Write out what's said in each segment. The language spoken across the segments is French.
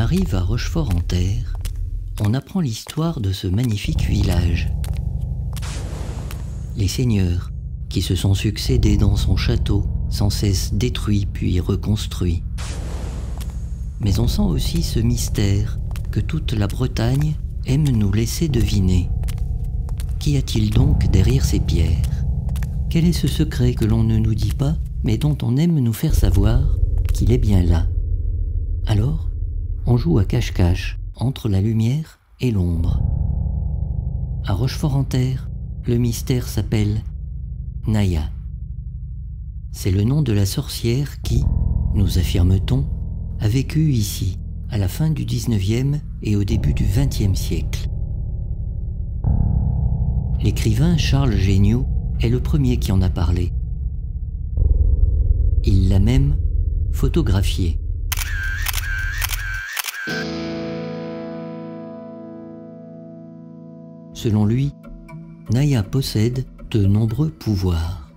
arrive à Rochefort-en-Terre, on apprend l'histoire de ce magnifique village. Les seigneurs qui se sont succédés dans son château, sans cesse détruit puis reconstruit. Mais on sent aussi ce mystère que toute la Bretagne aime nous laisser deviner. Qu'y a-t-il donc derrière ces pierres? Quel est ce secret que l'on ne nous dit pas, mais dont on aime nous faire savoir qu'il est bien là? Alors, on joue à cache-cache entre la lumière et l'ombre. À Rochefort-en-Terre, le mystère s'appelle Naya. C'est le nom de la sorcière qui, nous affirme-t-on, a vécu ici, à la fin du 19e et au début du 20e siècle. L'écrivain Charles Géniaux est le premier qui en a parlé. Il l'a même photographiée. Selon lui, Naya possède de nombreux pouvoirs.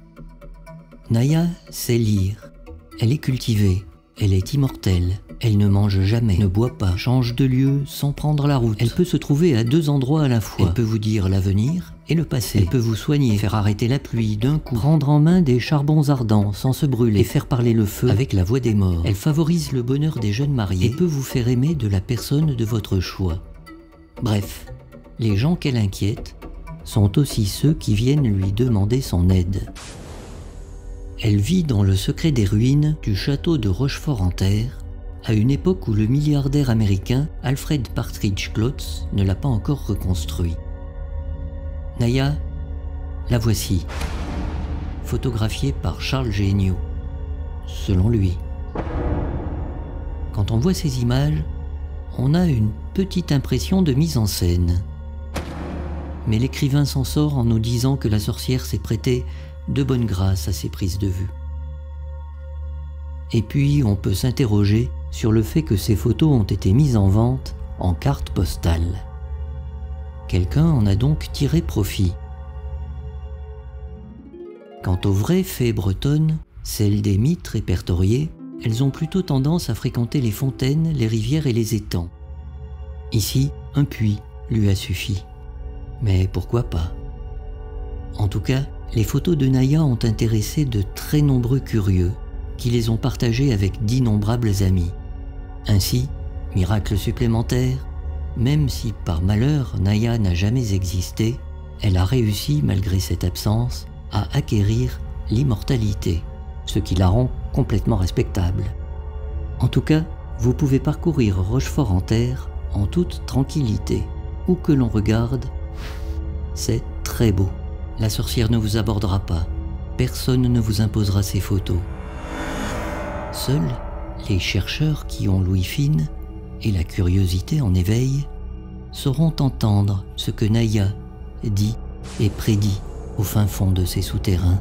Naya sait lire, elle est cultivée, elle est immortelle, elle ne mange jamais, ne boit pas, change de lieu sans prendre la route. Elle peut se trouver à 2 endroits à la fois. Elle peut vous dire l'avenir et le passé. Elle peut vous soigner, faire arrêter la pluie d'un coup, prendre en main des charbons ardents sans se brûler et faire parler le feu avec la voix des morts. Elle favorise le bonheur des jeunes mariés et peut vous faire aimer de la personne de votre choix. Bref, les gens qu'elle inquiète sont aussi ceux qui viennent lui demander son aide. Elle vit dans le secret des ruines du château de Rochefort-en-Terre, à une époque où le milliardaire américain Alfred Partridge Klotz ne l'a pas encore reconstruit. Naya, la voici, photographiée par Charles Géniaux, selon lui. Quand on voit ces images, on a une petite impression de mise en scène. Mais l'écrivain s'en sort en nous disant que la sorcière s'est prêtée de bonne grâce à ces prises de vue. Et puis on peut s'interroger sur le fait que ces photos ont été mises en vente en carte postale. Quelqu'un en a donc tiré profit. Quant aux vraies fées bretonnes, celles des mythes répertoriés, elles ont plutôt tendance à fréquenter les fontaines, les rivières et les étangs. Ici, un puits lui a suffi. Mais pourquoi pas? En tout cas, les photos de Naya ont intéressé de très nombreux curieux, qui les ont partagées avec d'innombrables amis. Ainsi, miracle supplémentaire, même si par malheur Naya n'a jamais existé, elle a réussi, malgré cette absence, à acquérir l'immortalité, ce qui la rend complètement respectable. En tout cas, vous pouvez parcourir Rochefort-en-Terre en toute tranquillité. Où que l'on regarde, c'est très beau. La sorcière ne vous abordera pas, personne ne vous imposera ses photos. Seuls les chercheurs qui ont l'ouïe fine et la curiosité en éveil sauront entendre ce que Naya dit et prédit au fin fond de ses souterrains.